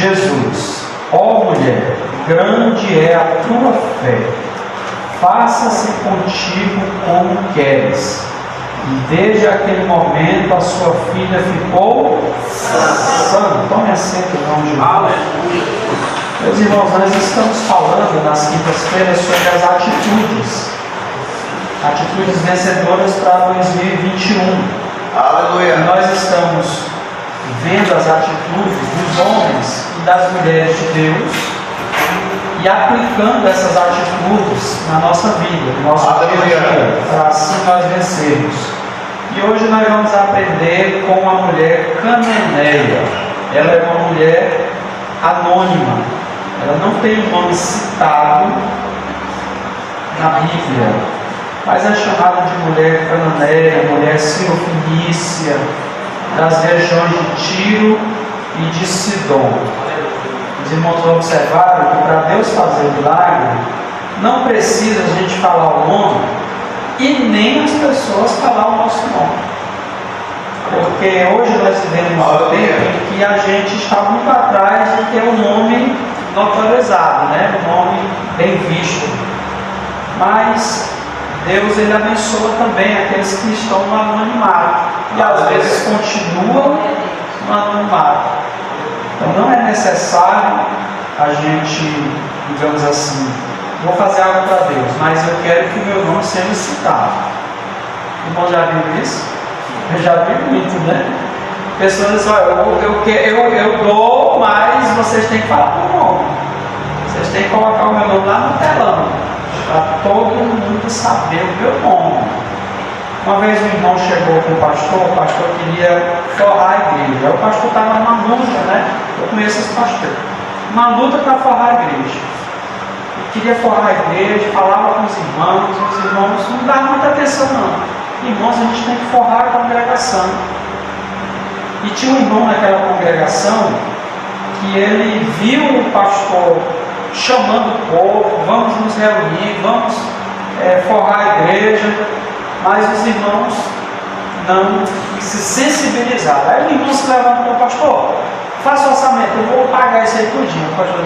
Jesus: ó mulher, grande é a tua fé, faça-se contigo como queres. E desde aquele momento a sua filha ficou sã. Tome assento em nome de Jesus. Aleluia. Meus irmãos, nós estamos falando nas quintas-feiras sobre as atitudes vencedoras para 2021. Aleluia. E nós estamos vendo as atitudes dos homens e das mulheres de Deus e aplicando essas atitudes na nossa vida, no nosso dia a dia, para assim nós vencermos. E hoje nós vamos aprender com a mulher cananeia. Ela é uma mulher anônima, ela não tem um nome citado na Bíblia, mas é chamada de mulher cananeia, mulher cirofenícia, das regiões de Tiro e de Sidom. Os irmãos observaram que para Deus fazer milagre, não precisa a gente falar o nome e nem as pessoas falar o nosso nome. Porque hoje nós vivemos um tempo em que a gente está muito atrás de ter um nome notarizado, né? Um nome bem visto. Mas Deus ele abençoa também aqueles que estão no anonimato e às vezes continuam no anonimato. Então não é necessário a gente, digamos assim, vou fazer algo para Deus, mas eu quero que o meu nome seja citado. O irmão já viu isso? Eu já vi muito, né? Pessoas dizem, olha, eu dou, mas vocês têm que falar o meu nome. Vocês têm que colocar o meu nome lá no telão, para todo mundo saber o meu nome. Uma vez um irmão chegou com o pastor queria forrar a igreja. Aí o pastor estava numa luta, né? Eu conheço esse pastor. Uma luta para forrar a igreja. Ele queria forrar a igreja, falava com os irmãos não davam muita atenção não. Irmãos, a gente tem que forrar a congregação. E tinha um irmão naquela congregação que ele viu o pastor chamando o povo, vamos nos reunir, vamos forrar a igreja, mas os irmãos não se sensibilizaram. Aí o irmão se levantou, pastor, faça o orçamento, eu vou pagar isso aí tudinho. O pastor,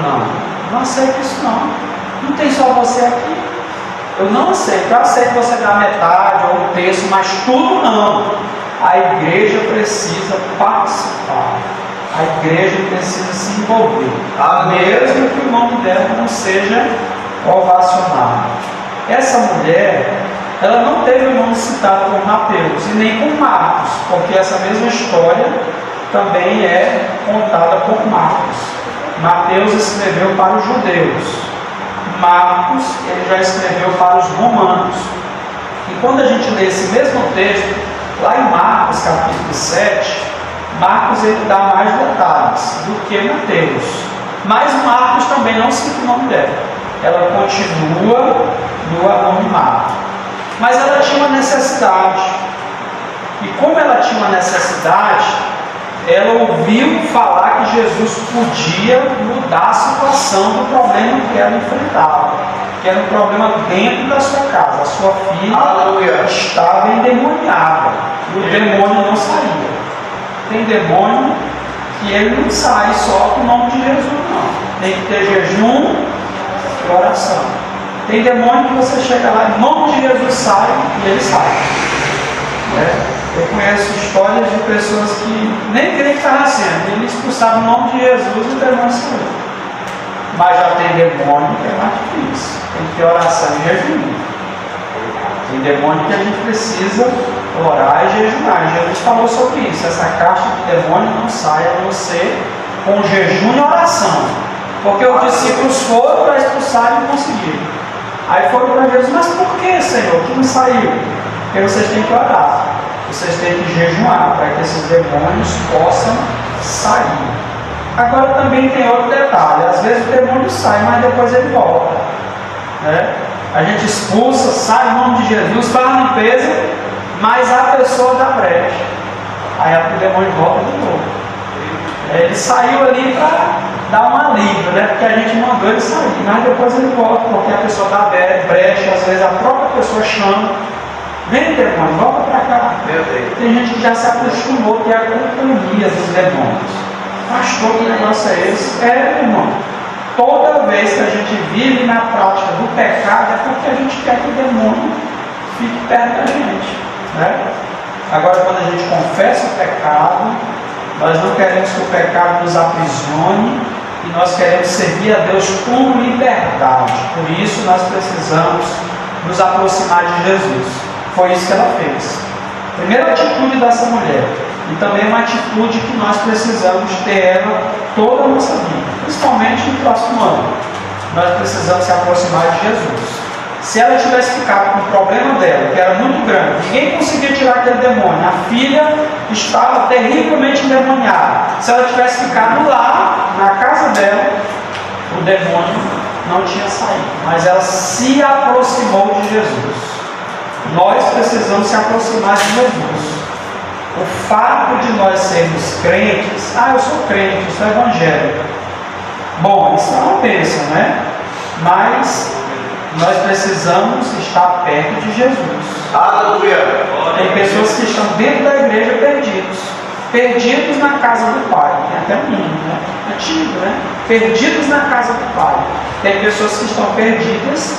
não aceito isso não tem só você aqui, eu não aceito, eu aceito você dar metade ou um terço, mas tudo não. A igreja precisa participar. A igreja precisa se envolver, mesmo que o nome dela não seja ovacionado. Essa mulher, ela não teve o nome citado por Mateus e nem por Marcos, porque essa mesma história também é contada por Marcos. Mateus escreveu para os judeus, Marcos ele já escreveu para os romanos. E quando a gente lê esse mesmo texto, lá em Marcos capítulo 7, Marcos ele dá mais detalhes do que Mateus, mas Marcos também não cita o nome dela, ela continua no anonimato, mas ela tinha uma necessidade, e como ela tinha uma necessidade, ela ouviu falar que Jesus podia mudar a situação do problema que ela enfrentava, que era um problema dentro da sua casa. A sua filha estava endemoniada e o demônio não saía. Tem demônio que ele não sai só com o nome de Jesus, não. Tem que ter jejum e oração. Tem demônio que você chega lá, em nome de Jesus sai e ele sai. Eu conheço histórias de pessoas que nem creem que está nascendo, ele expulsava o nome de Jesus e o demônio saiu. Mas já tem demônio que é mais difícil, tem que ter oração e jejum. Tem demônio que a gente precisa orar e jejuar. Jesus falou sobre isso. Essa caixa de demônio não sai a não ser com jejum e oração. Porque os discípulos foram para expulsar e não conseguiram. Aí foram para Jesus, mas por que, Senhor, que não saiu? Porque vocês têm que orar. Vocês têm que jejuar para que esses demônios possam sair. Agora também tem outro detalhe. Às vezes o demônio sai, mas depois ele volta. A gente expulsa, sai em nome de Jesus, faz a limpeza, mas a pessoa dá brecha. Aí o demônio volta de novo. Ele saiu ali para dar um alívio, porque a gente mandou ele sair, mas depois ele volta, porque a pessoa dá brecha, às vezes a própria pessoa chama, vem demônio, volta para cá. Tem gente que já se acostumou que é a companhia dos demônios. Pastor, que negócio é esse? Irmão. Toda vez que a gente vive na prática do pecado é porque a gente quer que o demônio fique perto da gente, né? Agora, quando a gente confessa o pecado, nós não queremos que o pecado nos aprisione e nós queremos servir a Deus com liberdade. Por isso nós precisamos nos aproximar de Jesus. Foi isso que ela fez. Primeira atitude dessa mulher, e também uma atitude que nós precisamos ter ela toda a nossa vida, principalmente no próximo ano. Nós precisamos se aproximar de Jesus. Se ela tivesse ficado com o problema dela, que era muito grande, ninguém conseguia tirar aquele demônio, a filha estava terrivelmente endemoniada. Se ela tivesse ficado lá, na casa dela, o demônio não tinha saído, mas ela se aproximou de Jesus. Nós precisamos se aproximar de Jesus. O fato de nós sermos crentes, eu sou crente, eu sou evangélico. Bom, isso é uma bênção, né? Mas nós precisamos estar perto de Jesus. Aleluia! Tem pessoas que estão dentro da igreja perdidos na casa do Pai. Tem até um hino, né? Antigo, né? Perdidos na casa do Pai. Tem pessoas que estão perdidas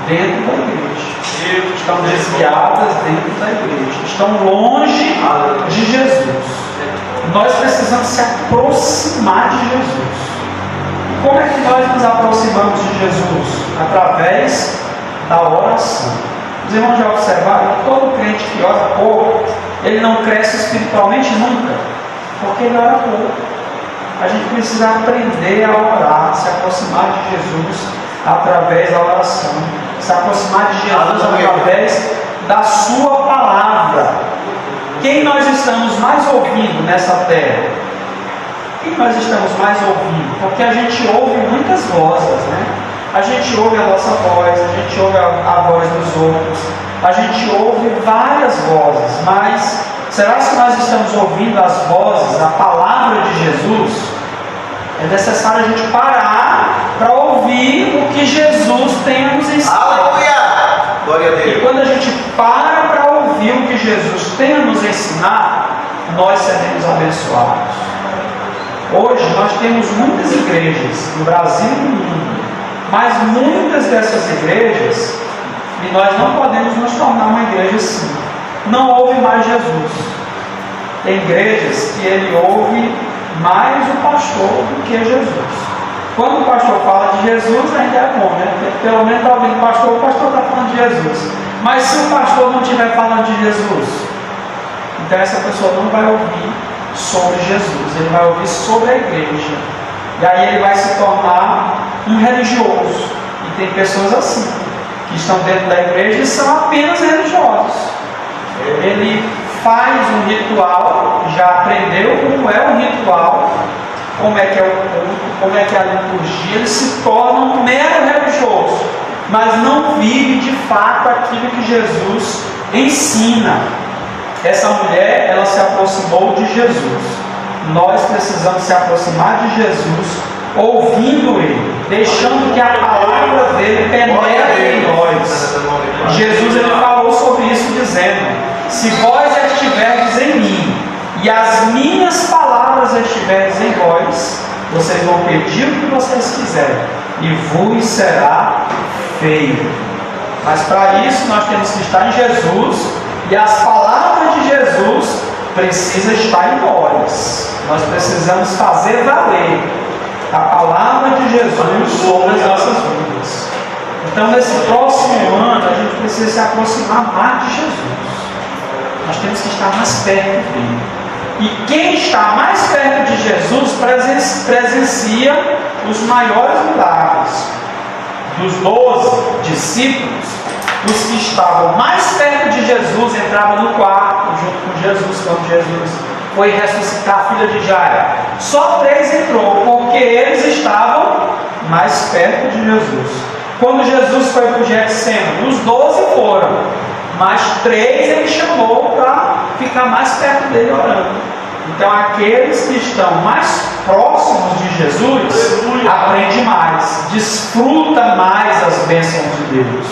dentro da igreja, estão desviadas dentro da igreja, estão longe de Jesus. Nós precisamos se aproximar de Jesus. Como é que nós nos aproximamos de Jesus? Através da oração. Os irmãos já observaram que todo crente que ora pouco, ele não cresce espiritualmente nunca, porque ele ora pouco. A gente precisa aprender a orar, se aproximar de Jesus através da oração, se aproximar de Jesus através da sua palavra. Quem nós estamos mais ouvindo nessa terra? Quem nós estamos mais ouvindo? Porque a gente ouve muitas vozes, né? A gente ouve a nossa voz, a gente ouve a voz dos outros, a gente ouve várias vozes, mas será que nós estamos ouvindo as vozes, a palavra de Jesus? É necessário a gente parar para ouvir o que Jesus tem a nos ensinar. Aleluia! Glória a Deus. E quando a gente para ouvir o que Jesus tem a nos ensinar, nós seremos abençoados. Hoje nós temos muitas igrejas no Brasil e no mundo, mas muitas dessas igrejas, e nós não podemos nos tornar uma igreja assim, não ouve mais Jesus. Tem igrejas que ele ouve mais o pastor do que Jesus. Quando o pastor fala de Jesus, ainda é bom, né? Porque pelo menos está ouvindo o pastor está falando de Jesus. Mas se o pastor não estiver falando de Jesus, então essa pessoa não vai ouvir sobre Jesus, ele vai ouvir sobre a igreja. E aí ele vai se tornar um religioso. E tem pessoas assim, que estão dentro da igreja e são apenas religiosos. Ele faz um ritual, já aprendeu como é o ritual, como é que é o culto, como é que é a liturgia, ele se torna um mero religioso, mas não vive de fato aquilo que Jesus ensina. Essa mulher, ela se aproximou de Jesus. Nós precisamos se aproximar de Jesus, ouvindo Ele, deixando que a palavra dele penetre em nós. Jesus ele falou sobre isso dizendo: se vós estiverdes em mim e as minhas palavras estiverdes em vós, vocês vão pedir o que vocês quiserem e vos será feito. Mas para isso nós temos que estar em Jesus, e as palavras de Jesus precisam estar em nós. Nós precisamos fazer valer a palavra de Jesus sobre as nossas vidas. Então nesse próximo ano a gente precisa se aproximar mais de Jesus. Nós temos que estar mais perto dele. E quem está mais perto de Jesus presencia os maiores milagres. Dos 12 discípulos, os que estavam mais perto de Jesus entravam no quarto junto com Jesus, quando Jesus foi ressuscitar a filha de Jairo. Só 3 entrou, porque eles estavam mais perto de Jesus. Quando Jesus foi para o Getsemane, os 12 foram, mas 3 ele chamou para ficar mais perto dele orando. Então aqueles que estão mais próximos de Jesus aprendem mais, desfrutam mais as bênçãos de Deus.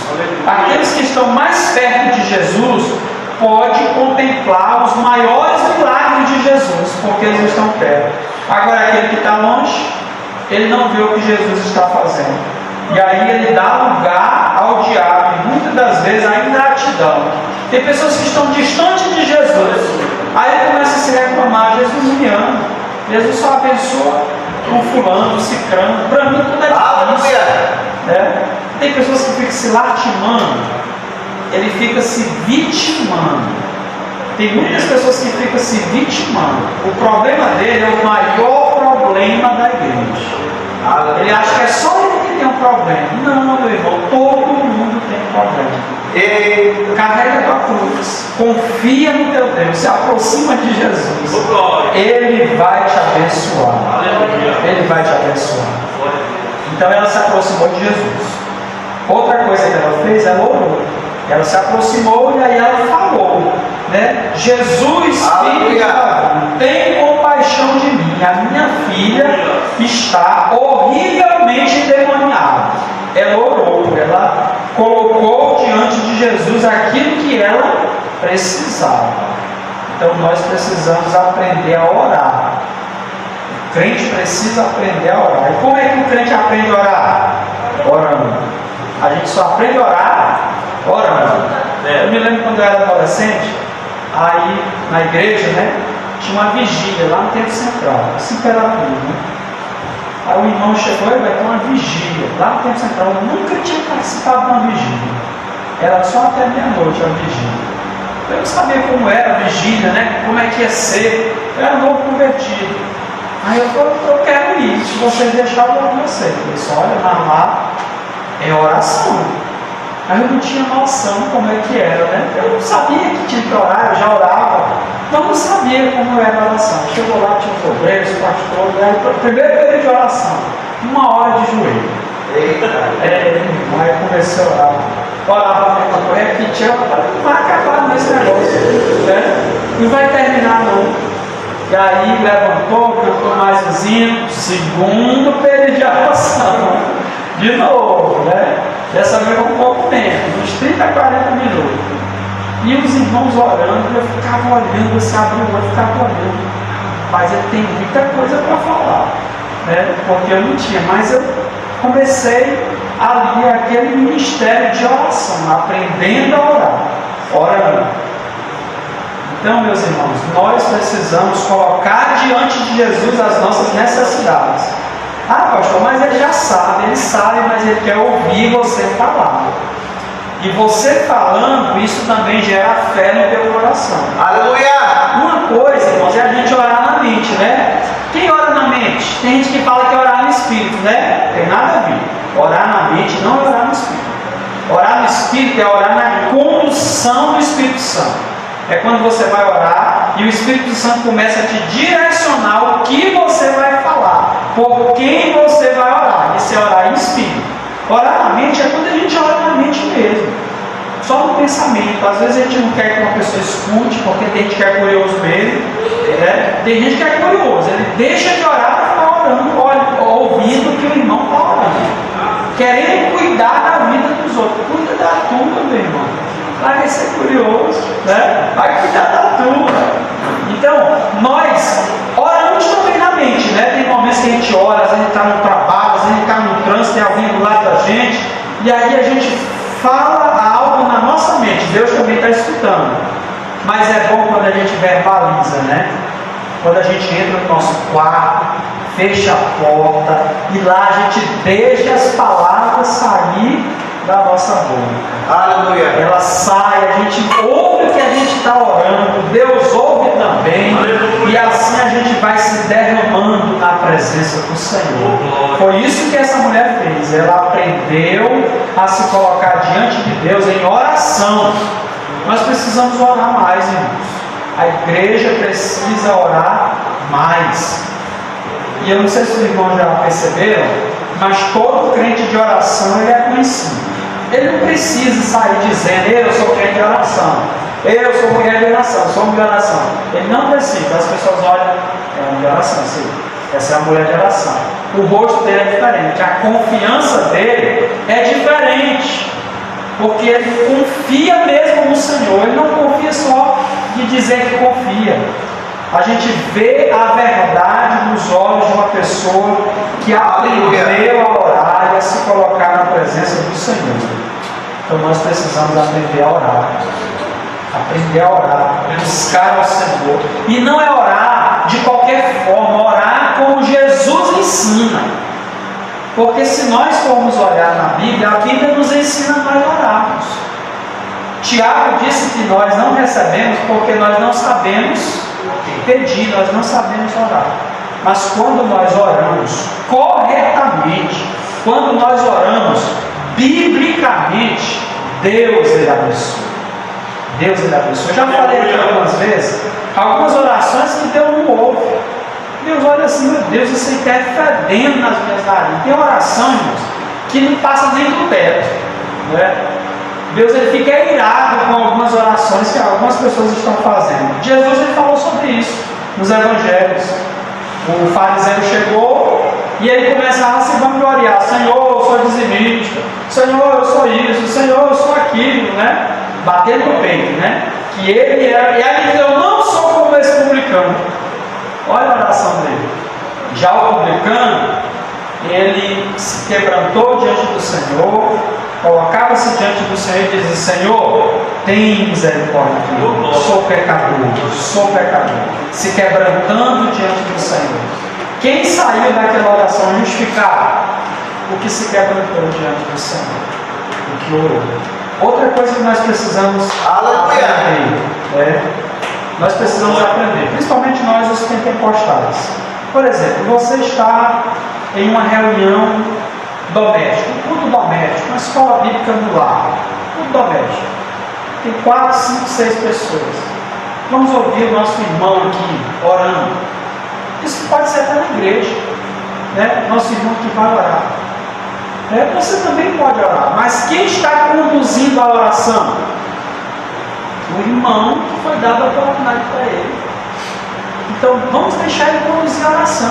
Aqueles que estão mais perto de Jesus pode contemplar os maiores milagres de Jesus, porque eles estão perto. Agora, aquele que está longe, ele não vê o que Jesus está fazendo. E aí ele dá lugar ao diabo, e muitas das vezes à ingratidão. Tem pessoas que estão distantes de Jesus, aí ele começa a se reclamar: Jesus não me ama, Jesus só abençoa com fulano, cicrano, para mim tudo é difícil. Tem pessoas que ficam se lastimando, ele fica se vitimando. Tem muitas pessoas que ficam se vitimando. O problema dele é o maior problema da igreja. Ele acha que é só ele que tem um problema. Não, meu irmão, todo mundo tem um problema. Carrega a tua cruz, confia no teu Deus, se aproxima de Jesus. Ele vai te abençoar. Ele vai te abençoar. Então ela se aproximou de Jesus. Outra coisa que ela fez, ela orou. Ela se aproximou e aí ela falou, né? Jesus, filho de Davi, tem compaixão de mim. A minha filha está horrivelmente endemoniada. Ela orou, ela colocou diante de Jesus aquilo que ela precisava. Então nós precisamos aprender a orar. O crente precisa aprender a orar. E como é que o crente aprende a orar? Orando. A gente só aprende a orar orando. Eu me lembro quando eu era adolescente, aí na igreja, né, tinha uma vigília lá no Templo Central, assim que era tudo, né? Aí o irmão chegou e vai ter uma vigília lá no Templo Central. Eu nunca tinha participado de uma vigília, era só até meia-noite a vigília. Eu não sabia como era a vigília, né? Como é que ia ser. Eu era novo convertido. Aí eu falei: eu quero ir, se vocês deixarem, eu vou com você. Eu disse: olha, lá é oração. Aí eu não tinha noção como é que era, né? Eu não sabia que tinha que orar, eu já orava, mas não sabia como era a oração. Chegou lá, tinha os obreiros, os pastores, aí o primeiro período de oração, 1 hora de joelho. Aí comecei a orar. Orava para a mulher que tinha, não vai acabar nesse negócio, né? Não vai terminar não. E aí levantou, cantou mais os hinos, segundo período de oração, de novo, né? Dessa vez um pouco tempo, uns 30 a 40 minutos. E os irmãos orando, eu ficava olhando, você abriu o olho, ficava olhando. Mas ele tem muita coisa para falar, né? Porque eu não tinha, mas eu comecei ali aquele ministério de oração, aprendendo a orar, orando. Então, meus irmãos, nós precisamos colocar diante de Jesus as nossas necessidades. Ah, pastor, mas ele já sabe, mas ele quer ouvir você falar. E você falando, isso também gera fé no teu coração. Aleluia! Uma coisa, irmãos, é a gente orar na mente, né? Quem ora na mente? Tem gente que fala que é orar no espírito, né? Tem nada a ver. Orar na mente não é orar no espírito. Orar no espírito é orar na condução do Espírito Santo. É quando você vai orar e o Espírito Santo começa a te direcionar o que você vai falar, por quem você vai orar. Isso é orar em espírito. Orar na mente é quando a gente ora na mente mesmo, só no pensamento. Às vezes a gente não quer que uma pessoa escute, porque tem gente que é curioso mesmo, né? Tem gente que é curioso, ele deixa de orar para ficar orando, ouvindo o que o irmão está orando, querendo cuidar da vida dos outros. Cuida da tua, meu irmão. Vai ser curioso, né? Vai cuidar da tua. Então, nós oramos também na mente, né? Tem momentos que a gente ora, às vezes a gente está no trabalho, às vezes a gente está no trânsito, tem alguém do lado da gente, e aí a gente fala algo na nossa mente. Deus também está escutando. Mas é bom quando a gente verbaliza, né? Quando a gente entra no nosso quarto, fecha a porta, e lá a gente deixa as palavras sair da nossa boca. Aleluia. Ela sai, a gente ouve o que a gente está orando, Deus ouve também. Aleluia. E assim a gente vai se derramando na presença do Senhor. Foi isso que essa mulher fez. Ela aprendeu a se colocar diante de Deus em oração. Nós precisamos orar mais, irmãos. A igreja precisa orar mais. E eu não sei se os irmãos já perceberam, mas todo crente de oração ele é conhecido. Ele não precisa sair dizendo: eu sou crente de oração, eu sou mulher de oração, sou mulher de oração. Ele não precisa. As pessoas olham: é uma mulher de oração, sim. Essa é a mulher de oração. O rosto dele é diferente, a confiança dele é diferente. porque ele confia mesmo no Senhor. Ele não confia só de dizer que confia. A gente vê a verdade nos olhos de uma pessoa que aprendeu a orar e a se colocar na presença do Senhor. Então nós precisamos aprender a orar. Aprender a orar, buscar ao Senhor. E não é orar de qualquer forma, orar como Jesus ensina. Porque se nós formos olhar na Bíblia, a Bíblia nos ensina a nós orarmos. Tiago disse que nós não recebemos porque nós não sabemos pedir, nós não sabemos orar. Mas quando nós oramos corretamente, quando nós oramos biblicamente, Deus ele abençoa. Deus ele abençoa. Eu já falei aqui algumas vezes, algumas orações que Deus não ouve. Deus olha assim, meu Deus, isso aí está fedendo nas minhas narinas. Tem oração, irmãos, que não passa nem do teto, né? Deus ele fica irado com algumas orações que algumas pessoas estão fazendo. Jesus ele falou sobre isso nos evangelhos. O fariseu chegou e ele começava a se vangloriar: Senhor, eu sou dizimista, Senhor, eu sou isso, Senhor, eu sou aquilo, né? Batendo no peito, né? Que ele era, e aí ele diz: eu não sou como esse publicano. Olha a oração dele. Já o publicano, ele se quebrantou diante do Senhor, colocava-se diante do Senhor e dizia: Senhor, tem misericórdia de mim, sou pecador, se quebrantando diante do Senhor. Quem saiu daquela oração justificado? O que se quebrantou diante do Senhor, o que orou. Outra coisa que nós precisamos aprender, nós precisamos aprender, principalmente nós os pentecostais. Por exemplo, você está em uma reunião doméstica, um culto doméstico, uma escola bíblica no lar, culto doméstico. Tem 4, 5, 6 pessoas. Vamos ouvir o nosso irmão aqui orando. Isso pode ser até na igreja, né? Nosso irmão que vai orar. Você também pode orar, mas quem está conduzindo a oração? O irmão que foi dado a oportunidade para ele. Então vamos deixar ele conduzir a oração.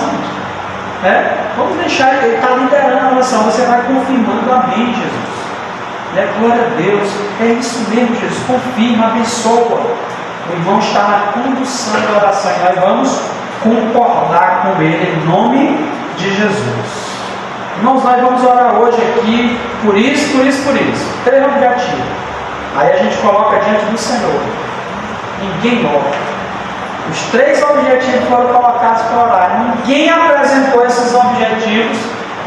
Vamos deixar ele estar liderando a oração. Você vai confirmando: amém, Jesus. Glória a Deus. É isso mesmo, Jesus. Confirma, abençoa. O irmão está na condução da oração e nós vamos concordar com ele em nome de Jesus. Irmãos, nós vamos orar hoje aqui por isso, por isso, por isso. 3 objetivos. Aí a gente coloca diante do Senhor. Ninguém ora. Os 3 objetivos foram colocados para orar. Ninguém apresentou esses objetivos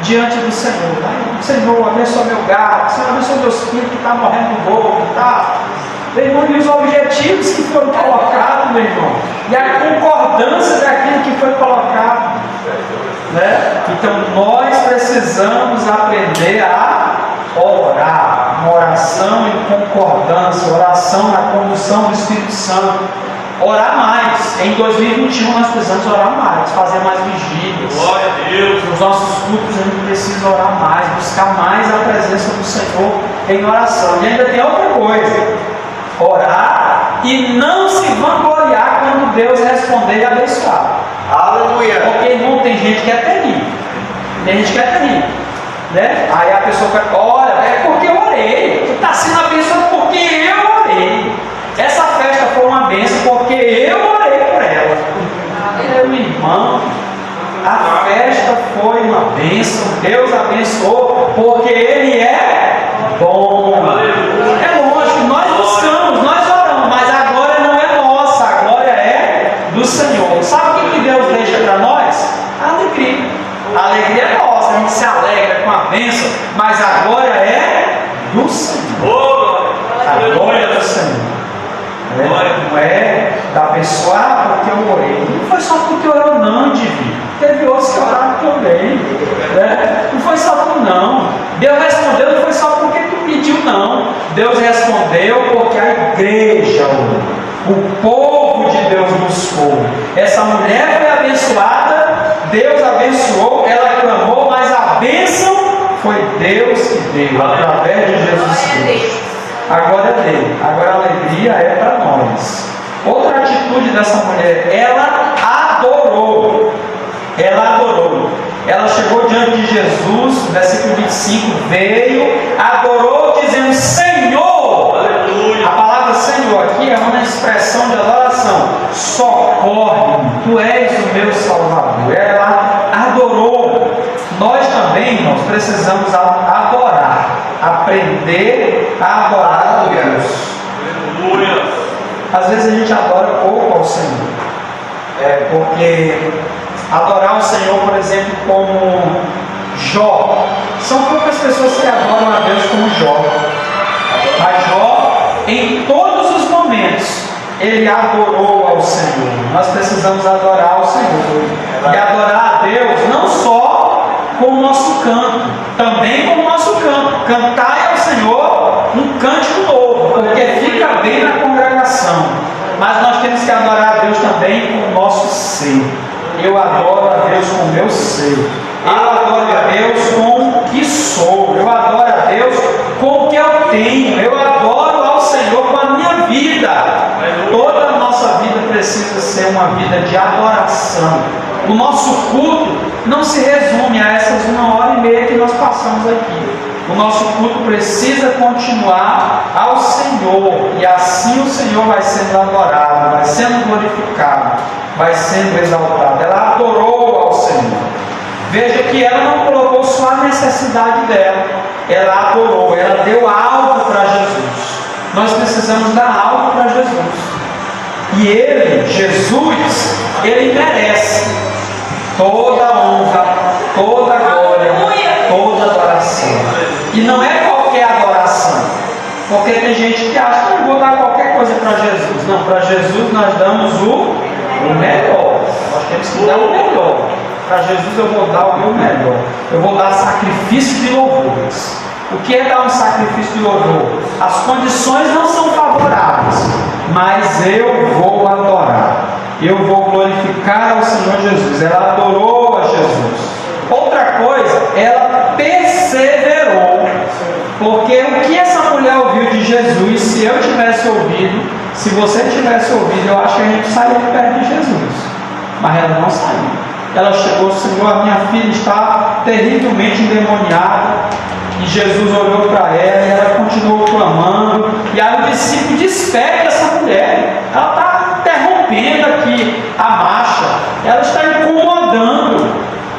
diante do Senhor. Senhor, abençoa meu gato. Senhor, abençoa meus filhos que estão morrendo no bolo. Meu irmão, e os objetivos que foram colocados, meu irmão, e a concordância daquilo que foi colocado, né? Então nós precisamos aprender a orar, uma oração em concordância, oração na condução do Espírito Santo. Orar mais. Em 2021 nós precisamos orar mais, fazer mais vigílias. Glória a Deus. Nos nossos cultos a gente precisa orar mais, buscar mais a presença do Senhor em oração. E ainda tem outra coisa: orar e não se vangloriar quando Deus responder e abençoar. Aleluia. Porque, irmão, tem gente que é terrível. Tem gente que é terrível, né? Aí a pessoa fala: olha, é porque eu orei. Tu está sendo abençoado porque eu orei. Essa festa foi uma bênção porque eu orei por ela. Meu irmão, a festa foi uma bênção. Deus abençoou porque Ele é bom. É lógico, nós buscamos, nós oramos, mas a glória não é nossa, a glória é do Senhor. Sabe o que Deus deixa para nós? A alegria. A alegria é nossa, a gente se alegra com a bênção, mas a glória é do Senhor. A glória é do Senhor. Não é da pessoa porque eu orei. Não foi só porque orou, não, divino. Teve outros que oraram também, né? Não foi só tu, não. Deus respondeu, não foi só porque tu pediu, não. Deus respondeu porque a igreja orou. O povo de Deus buscou. Essa mulher foi abençoada, Deus abençoou, ela clamou, mas a bênção foi Deus que deu através de Jesus Cristo. A glória dele. Agora a alegria é para nós. Outra atitude dessa mulher: ela adorou. Ela adorou. Ela chegou diante de Jesus, versículo 25, veio, adorou, dizendo: Senhor, Senhor. A palavra Senhor aqui é uma expressão de adoração. Socorre-me, tu és o meu Salvador. Ela adorou. Nós também, irmãos, precisamos adorar, aprender a adorar a Deus. Às vezes a gente adora pouco ao Senhor, porque adorar o Senhor, por exemplo, como Jó, são poucas pessoas que adoram a Deus como Jó. Mas Jó, em todos os momentos, ele adorou ao Senhor. Nós precisamos adorar ao Senhor. E adorar a Deus não só com o nosso canto, também com o nosso canto. Cantai ao Senhor um cântico novo, porque fica bem na congregação. Mas nós temos que adorar a Deus também com o nosso ser. Eu adoro a Deus com o meu ser. Eu adoro a Deus com o que sou. Eu adoro a Deus com o que eu tenho. Eu adoro ao Senhor com a minha vida. Toda a nossa vida precisa ser uma vida de adoração. O nosso culto não se resume a essas 1h30 que nós passamos aqui. O nosso culto precisa continuar ao Senhor. E assim o Senhor vai sendo adorado, vai sendo glorificado, vai sendo exaltado. Ela adorou ao Senhor. Veja que ela não colocou só a necessidade dela. Ela adorou, ela deu algo para Jesus. Nós precisamos dar algo para Jesus. E Ele, Jesus, Ele merece toda a honra, toda a glória, toda a adoração. E não é qualquer adoração. Porque tem gente que acha que eu vou dar qualquer coisa para Jesus. Não, para Jesus nós damos o melhor. Nós temos que dar o melhor. Para Jesus eu vou dar o meu melhor. Eu vou dar sacrifício de louvores. O que é dar um sacrifício de louvor? As condições não são favoráveis, mas eu vou adorar. Eu vou glorificar ao Senhor Jesus. Ela adorou a Jesus. Outra coisa, ela perseverou. Porque o que essa mulher ouviu de Jesus, se eu tivesse ouvido, se você tivesse ouvido, eu acho que a gente saiu de perto de Jesus. Mas ela não saiu. Ela chegou: Senhor, a minha filha está terrivelmente endemoniada. E Jesus olhou para ela e ela continuou clamando. E aí o discípulo despede essa mulher. Ela está interrompendo aqui a marcha. Ela está incomodando.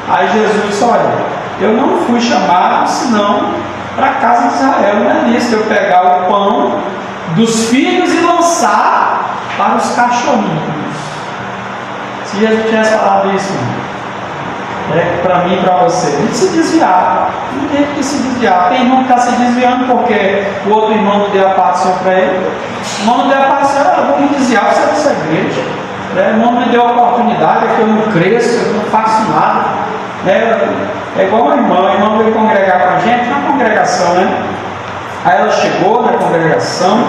Aí Jesus disse: olha, eu não fui chamado senão para a casa de Israel. Não é nisso, eu pegar o pão dos filhos e lançar para os cachorrinhos. Se Jesus tivesse falado isso, para mim e para você, a gente se desviar. Não tem que se desviar. Tem irmão que está se desviando porque o outro irmão não deu a parte só para ele. O irmão não deu a parte só: eu vou me desviar, você é dessa igreja. O irmão não me deu a oportunidade, é que eu não cresço, eu não faço nada. É igual a irmã veio congregar com a gente na congregação, né? Aí ela chegou na congregação,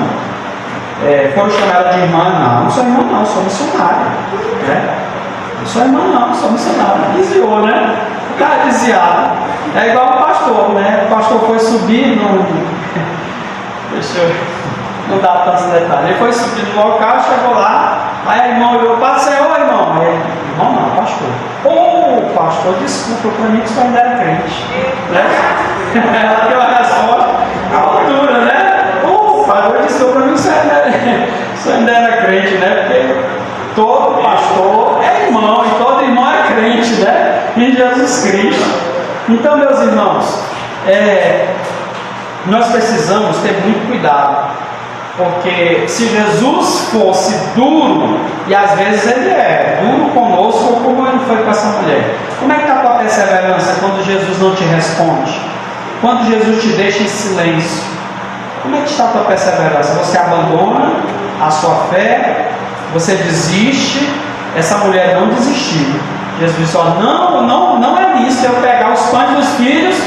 foram chamar ela de irmã. Não sou irmã, não, sou missionária. Não sou irmã, não, sou missionária. Desviou, né? Está desviado. É igual o pastor, né? O pastor foi subir no. Deixa eu não dar tantos detalhes. Ele foi subir no local, chegou lá. Aí a irmã olhou para o Senhor: irmão. Aí, irmão não, pastor. Pastor, desculpa, para mim que você ainda era crente. Né? Ela deu a resposta à altura, né? Pastor, desculpa, para mim que você ainda era crente, né? Porque todo pastor é irmão e todo irmão é crente, né? Em Jesus Cristo. Então, meus irmãos, nós precisamos ter muito cuidado. Porque se Jesus fosse duro, e às vezes ele é duro conosco, como ele foi com essa mulher, como é que está a tua perseverança quando Jesus não te responde? Quando Jesus te deixa em silêncio, como é que está a tua perseverança? Você abandona a sua fé? Você desiste? Essa mulher não desistiu. Jesus disse: não é nisso eu pegar os pães dos filhos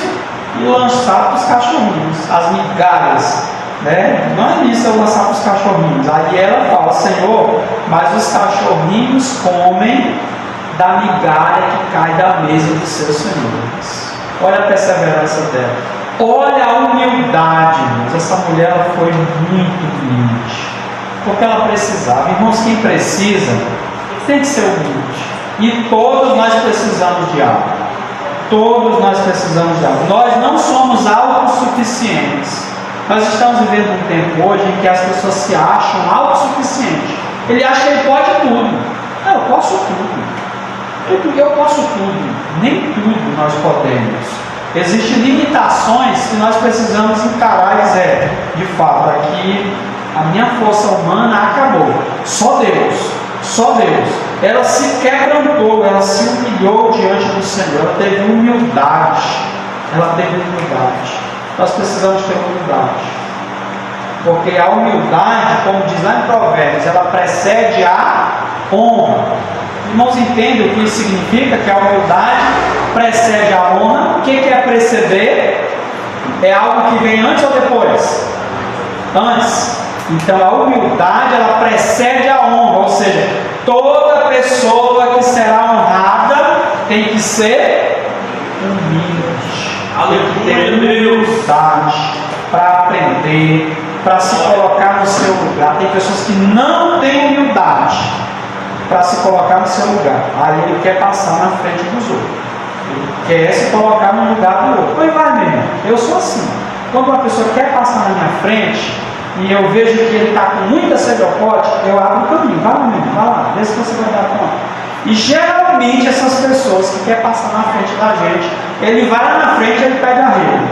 e lançar para os cachorrinhos, as migalhas. Não é nisso eu lançar para os cachorrinhos. Aí ela fala: Senhor, mas os cachorrinhos comem da migalha que cai da mesa dos seus senhores. Olha a perseverança dela, olha a humildade, irmãos. Essa mulher ela foi muito humilde, porque ela precisava. Irmãos, quem precisa tem que ser humilde. E todos nós precisamos de algo. Todos nós precisamos de algo. Nós não somos autossuficientes. Nós estamos vivendo um tempo hoje em que as pessoas se acham autossuficientes. Ele acha que ele pode tudo. Não, eu posso tudo. Eu posso tudo. Nem tudo nós podemos. Existem limitações que nós precisamos encarar e dizer, de fato, aqui a minha força humana acabou. Só Deus. Ela se quebrantou, ela se humilhou diante do Senhor, ela teve humildade. Nós precisamos ter humildade, porque a humildade, como diz lá em Provérbios, ela precede a honra. Irmãos, entendem o que isso significa? Que a humildade precede a honra. O que é preceder? É algo que vem antes ou depois? Antes. Então a humildade, ela precede a honra, ou seja, toda pessoa que será honrada tem que ser humilde. Tem que ter humildade para aprender, para se colocar no seu lugar. Tem pessoas que não têm humildade para se colocar no seu lugar. Aí ele quer passar na frente dos outros. Ele quer se colocar no lugar do outro. Pois vai, meu irmão. Eu sou assim. Quando uma pessoa quer passar na minha frente e eu vejo que ele está com muita sede alcoólica, eu abro o caminho. Vai lá, meu irmão. Vai lá. Vê se você vai dar conta. E geralmente essas pessoas que querem passar na frente da gente, ele vai lá na frente e ele pega a rede,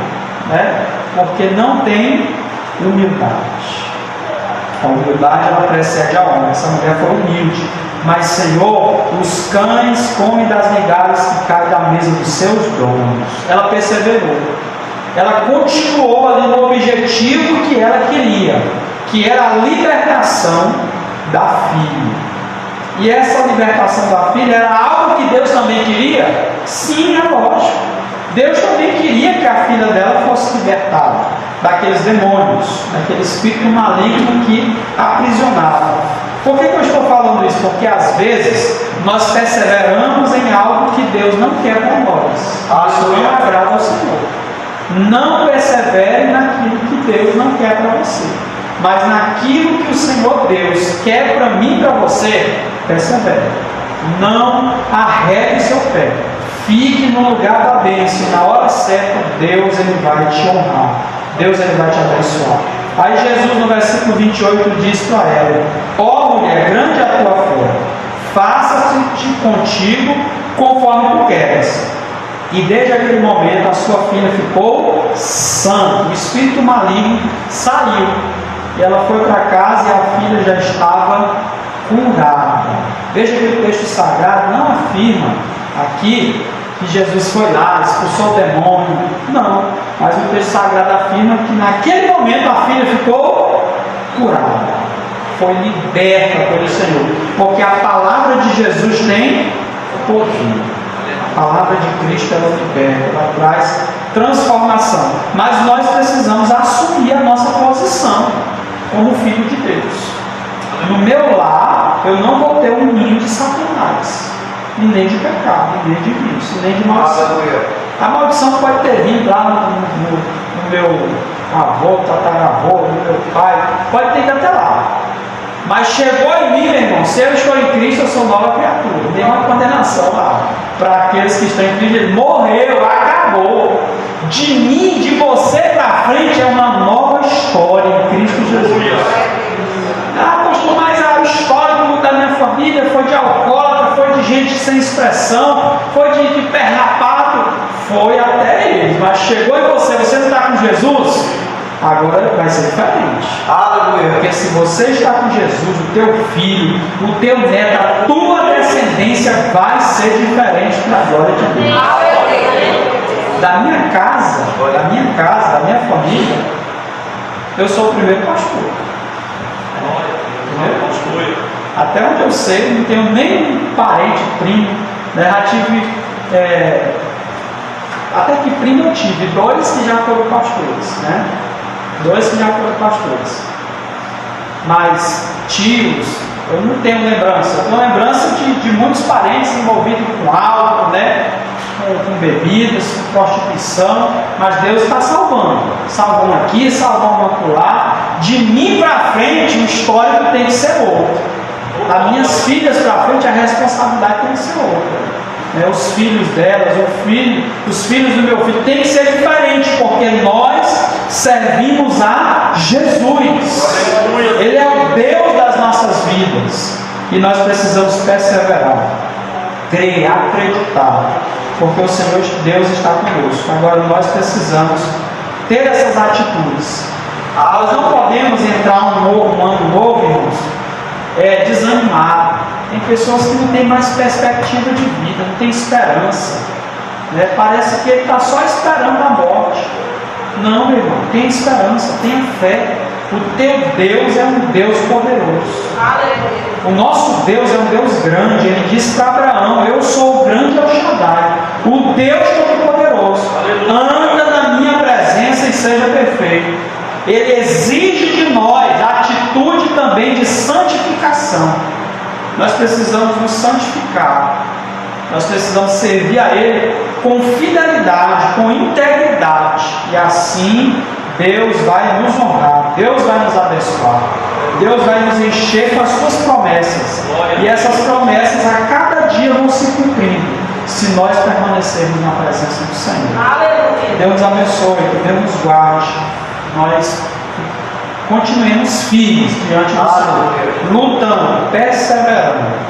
né? Porque não tem humildade. A humildade, ela precede a honra. Essa mulher foi humilde. Mas, Senhor, os cães comem das migalhas que caem da mesa dos seus donos. Ela perseverou. Ela continuou ali no objetivo que ela queria, que era a libertação da filha. E essa libertação da filha era algo que Deus também queria? Sim, é lógico. Deus também queria que a filha dela fosse libertada daqueles demônios, daquele espírito maligno que aprisionava. Por que eu estou falando isso? Porque às vezes nós perseveramos em algo que Deus não quer para nós. Isso não agrada ao Senhor. Não persevere naquilo que Deus não quer para você, mas naquilo que o Senhor Deus quer para mim e para você, persevere. Não arrede seu pé. Fique no lugar da bênção. Na hora certa, Deus ele vai te honrar. Deus ele vai te abençoar. Aí Jesus no versículo 28 diz para ela: ó mulher, grande é a tua fé, faça-se contigo conforme tu queres. E desde aquele momento a sua filha ficou sã. O espírito maligno saiu. E ela foi para casa e a filha já estava curada. Veja que o texto sagrado não afirma aqui que Jesus foi lá, expulsou o demônio. Não, mas o texto sagrado afirma que naquele momento a filha ficou curada. Foi liberta pelo Senhor. Porque a palavra de Jesus tem poder. A palavra de Cristo ela liberta, ela traz transformação. Mas nós precisamos assumir a nossa posição como filho de Deus. No meu lar, eu não vou ter um ninho de Satanás, e nem de pecado, e nem de vício, e nem de maldição. A maldição pode ter vindo lá no meu avô, tataravô, no meu pai, pode ter ido até lá. Mas chegou em mim, meu irmão, se eu estou em Cristo, eu sou nova criatura. Tem uma condenação lá para aqueles que estão em Cristo. Morreu, acabou. De mim, de você para frente, é uma nova história em Cristo Jesus. Ah, pastor, mas a história da minha família foi de alcoólatra, foi de gente sem expressão, foi de perrapato, foi até eles. Mas chegou em você, você não está com Jesus? Agora vai ser diferente. Aleluia. Porque se você está com Jesus, o teu filho, o teu neto, a tua descendência vai ser diferente para a glória de Deus. Da minha casa, da minha família, eu sou o primeiro pastor. Até onde eu sei, não tenho nem parente, primo, né? Já tive, até que primo eu tive, 2 que já foram pastores, né? 2 que já foram pastores. Mas tios, eu não tenho lembrança. Eu tenho lembrança de muitos parentes envolvidos com álcool, né? Com bebidas, com prostituição. Mas Deus está salvando. Salvando aqui, salvando lá. De mim para frente, o histórico tem que ser outro. Das minhas filhas para frente, a responsabilidade tem que ser outra. Os filhos delas, os filhos do meu filho, tem que ser diferente, porque nós servimos a Jesus. Ele é o Deus das nossas vidas. E nós precisamos perseverar, crer, acreditar, porque o Senhor Deus está conosco. Agora nós precisamos ter essas atitudes. Nós não podemos entrar um ano novo, irmãos, desanimado. Tem pessoas que não têm mais perspectiva de vida, não tem esperança. Parece que ele está só esperando a morte. Não, meu irmão, tem esperança, tenha fé. O teu Deus é um Deus poderoso. O nosso Deus é um Deus grande. Ele disse para Abraão: eu sou o grande El Shaddai, o Deus Todo-Poderoso. Anda na minha presença e seja perfeito. Ele exige de nós a atitude também de santificação. Nós precisamos nos santificar. Nós precisamos servir a Ele com fidelidade, com integridade. E assim Deus vai nos honrar, Deus vai nos abençoar, Deus vai nos encher com as suas promessas. E essas promessas a cada dia vão se cumprindo, se nós permanecermos na presença do Senhor. Deus nos abençoe, que Deus nos guarde. Nós continuemos firmes diante do Senhor, lutando, perseverando.